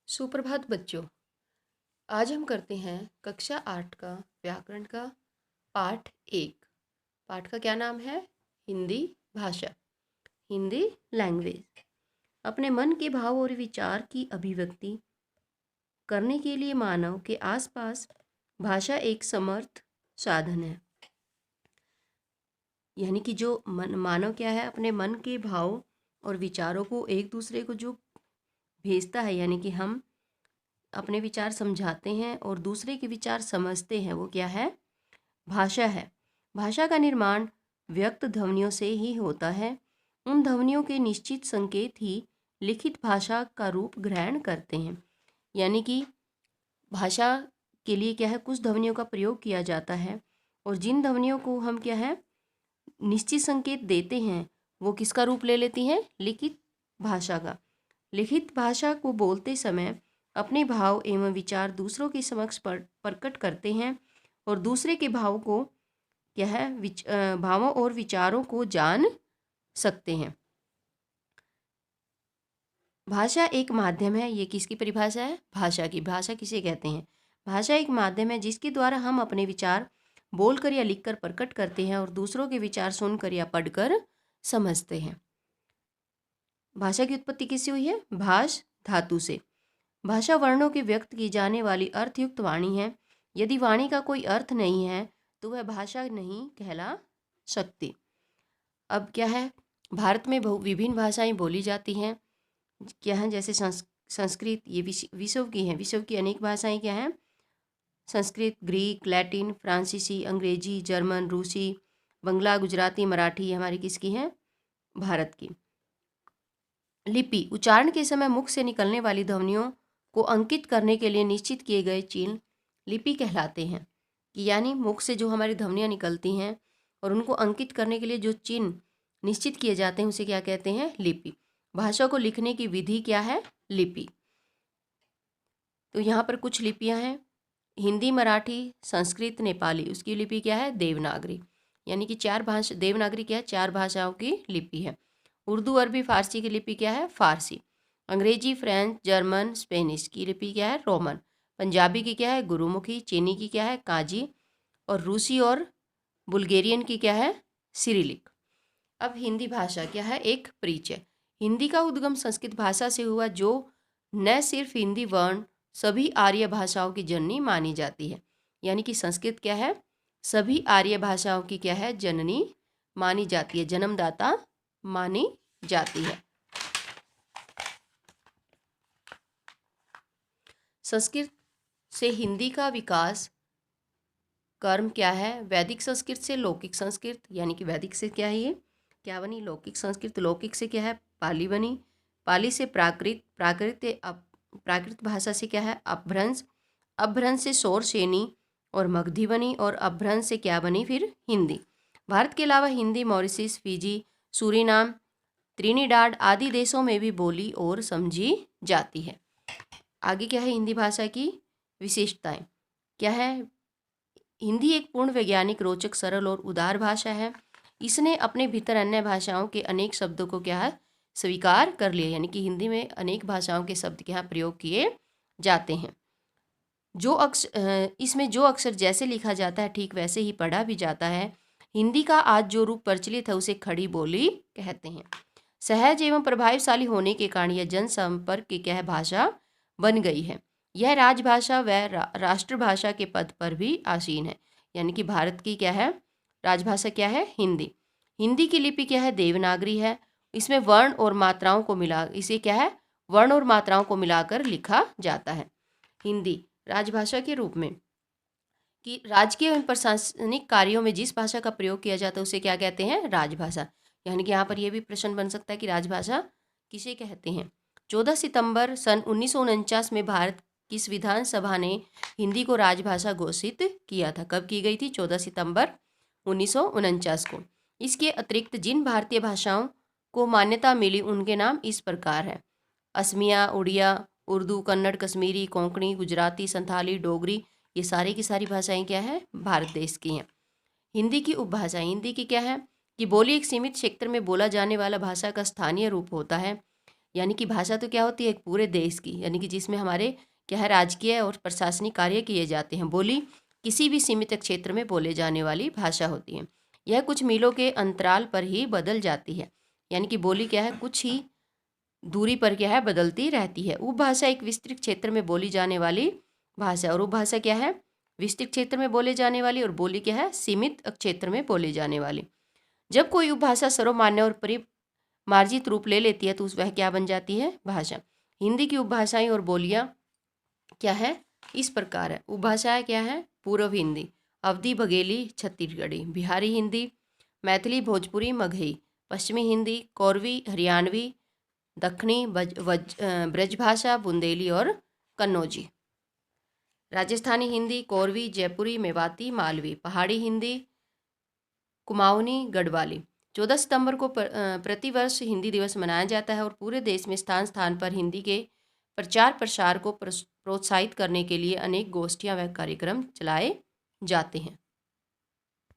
सुप्रभात बच्चों। आज हम करते हैं कक्षा 8 का व्याकरण का पाठ 1। पाठ का क्या नाम है? हिंदी भाषा, हिंदी लैंग्वेज। अपने मन के भाव और विचार की अभिव्यक्ति करने के लिए मानव के आसपास भाषा एक समर्थ साधन है। यानी कि जो मानव क्या है, अपने मन के भाव और विचारों को एक दूसरे को जो भेजता है, यानी कि हम अपने विचार समझाते हैं और दूसरे के विचार समझते हैं, वो क्या है? भाषा है। भाषा का निर्माण व्यक्त ध्वनियों से ही होता है। उन ध्वनियों के निश्चित संकेत ही लिखित भाषा का रूप ग्रहण करते हैं। यानी कि भाषा के लिए क्या है, कुछ ध्वनियों का प्रयोग किया जाता है और जिन ध्वनियों को हम क्या है निश्चित संकेत देते हैं, वो किसका रूप ले लेती हैं? लिखित भाषा का। लिखित भाषा को बोलते समय अपने भाव एवं विचार दूसरों के समक्ष प्रकट करते हैं और दूसरे के भाव को क्या है भावों और विचारों को जान सकते हैं। भाषा एक माध्यम है। ये किसकी परिभाषा है? भाषा की। भाषा किसे कहते हैं? भाषा एक माध्यम है जिसके द्वारा हम अपने विचार बोलकर या लिखकर प्रकट करते हैं और दूसरों के विचार सुनकर या पढ़कर समझते हैं। भाषा की उत्पत्ति किससे हुई है? भाष धातु से। भाषा वर्णों के व्यक्त की जाने वाली अर्थयुक्त वाणी है। यदि वाणी का कोई अर्थ नहीं है तो वह भाषा नहीं कहला सकती। अब क्या है, भारत में विभिन्न भाषाएं बोली जाती हैं। क्या है, जैसे संस्कृत, ये विश्व की हैं। विश्व की अनेक भाषाएं क्या हैं? संस्कृत, ग्रीक, लैटिन, फ्रांसीसी, अंग्रेजी, जर्मन, रूसी, बंगला, गुजराती, मराठी, ये हमारी किसकी हैं? भारत की। लिपि उच्चारण के समय मुख से निकलने वाली ध्वनियों को अंकित करने के लिए निश्चित किए गए चिन्ह लिपि कहलाते हैं। कि यानी मुख से जो हमारी ध्वनियाँ निकलती हैं और उनको अंकित करने के लिए जो चिन्ह निश्चित किए जाते हैं, उसे क्या कहते हैं? लिपि। भाषा को लिखने की विधि क्या है? लिपि। तो यहाँ पर कुछ लिपियाँ हैं। हिंदी, मराठी, संस्कृत, नेपाली, उसकी लिपि क्या है? देवनागरी। यानी कि चार भाषा, देवनागरी क्या है? चार भाषाओं की लिपि है। उर्दू, अरबी, फारसी की लिपि क्या है? फारसी। अंग्रेजी, फ्रेंच, जर्मन, स्पेनिश की लिपि क्या है? रोमन। पंजाबी की क्या है? गुरुमुखी। चीनी की क्या है? काजी। और रूसी और बुल्गेरियन की क्या है? सिरिलिक। अब हिंदी भाषा क्या है? एक परिचय। हिंदी का उद्गम संस्कृत भाषा से हुआ, जो न सिर्फ हिंदी वर्ण सभी आर्य भाषाओं की जननी मानी जाती है। यानी कि संस्कृत क्या है? सभी आर्य भाषाओं की क्या है? जननी मानी जाती है, जन्मदाता मानी जाती है। संस्कृत से हिंदी का विकास कर्म क्या है? वैदिक संस्कृत से लौकिक संस्कृत, यानी कि वैदिक से क्या है, ये क्या बनी? लौकिक संस्कृत। लौकिक से क्या है? पाली बनी। पाली से प्राकृत। प्राकृत भाषा से क्या है? अपभ्रंश। अपभ्रंश से शौरसेनी और मगधी बनी और अपभ्रंश से क्या बनी फिर? हिंदी। भारत के अलावा हिंदी मॉरिशस, फिजी, सूरीनाम, त्रिनिडाद आदि देशों में भी बोली और समझी जाती है। आगे क्या है हिंदी भाषा की विशेषताएं? क्या है? हिंदी एक पूर्ण वैज्ञानिक, रोचक, सरल और उदार भाषा है। इसने अपने भीतर अन्य भाषाओं के अनेक शब्दों को क्या है? स्वीकार कर लिया। यानी कि हिंदी में अनेक भाषाओं के शब्द के यहाँ प्रयोग किए जाते हैं। इसमें जो अक्षर जैसे लिखा जाता है ठीक वैसे ही पढ़ा भी जाता है। हिंदी का आज जो रूप प्रचलित है उसे खड़ी बोली कहते हैं। सहज एवं प्रभावशाली होने के कारण यह जनसंपर्क की क्या है? भाषा बन गई है। यह राजभाषा व राष्ट्रभाषा के पद पर भी आसीन है। यानी कि भारत की क्या है? राजभाषा क्या है? हिंदी। हिंदी की लिपि क्या है? देवनागरी है। इसमें वर्ण और मात्राओं को इसे क्या है? वर्ण और मात्राओं को मिलाकर लिखा जाता है। हिंदी राजभाषा के रूप में कि राजकीय एवं प्रशासनिक कार्यों में जिस भाषा का प्रयोग किया जाता है उसे क्या कहते हैं? राजभाषा। यानी कि यहाँ पर यह भी प्रश्न बन सकता है कि राजभाषा किसे कहते हैं? 14 सितंबर सन 1949 में भारत की संविधान सभा ने हिंदी को राजभाषा घोषित किया था। कब की गई थी? 14 सितंबर 1949 को। इसके अतिरिक्त जिन भारतीय भाषाओं को मान्यता मिली उनके नाम इस प्रकार है: असमिया, उड़िया, उर्दू, कन्नड़, कश्मीरी, कोंकणी, गुजराती, संथाली, डोगरी। ये सारी की सारी भाषाएं क्या है? भारत देश की हैं। हिंदी की उपभाषाएं। हिंदी की क्या है? कि बोली एक सीमित क्षेत्र में बोला जाने वाला भाषा का स्थानीय रूप होता है। यानी कि भाषा तो क्या होती है, एक पूरे देश की, यानी कि जिसमें हमारे क्या है, राजकीय और प्रशासनिक कार्य किए जाते हैं। बोली किसी भी सीमित क्षेत्र में बोले जाने वाली भाषा होती है। यह कुछ मीलों के अंतराल पर ही बदल जाती है, यानी कि बोली क्या है, कुछ ही दूरी पर क्या है, बदलती रहती है। उपभाषा एक विस्तृत क्षेत्र में बोली जाने वाली भाषा, और उपभाषा क्या है, विस्तृत क्षेत्र में बोले जाने वाली, और बोली क्या है, सीमित क्षेत्र में बोली जाने वाली। जब कोई उपभाषा सर्वमान्य और परिमार्जित रूप ले लेती है तो वह क्या बन जाती है, भाषा। हिंदी की उपभाषाएं और बोलियां क्या है, इस प्रकार है। उपभाषाएं क्या है, पूर्व हिंदी, अवधी बघेली छत्तीसगढ़ी, बिहारी हिंदी, मैथिली भोजपुरी मगही, पश्चिमी हिंदी कौरवी हरियाणवी, दक्षिणी ब्रजभाषा बुंदेली और कन्नौजी, राजस्थानी हिंदी कौरवी जयपुरी मेवाती मालवी, पहाड़ी हिंदी कुमाऊनी गढ़वाली। 14 सितंबर को प्रतिवर्ष हिंदी दिवस मनाया जाता है, और पूरे देश में स्थान स्थान पर हिंदी के प्रचार प्रसार को प्रोत्साहित करने के लिए अनेक गोष्ठियां व कार्यक्रम चलाए जाते हैं।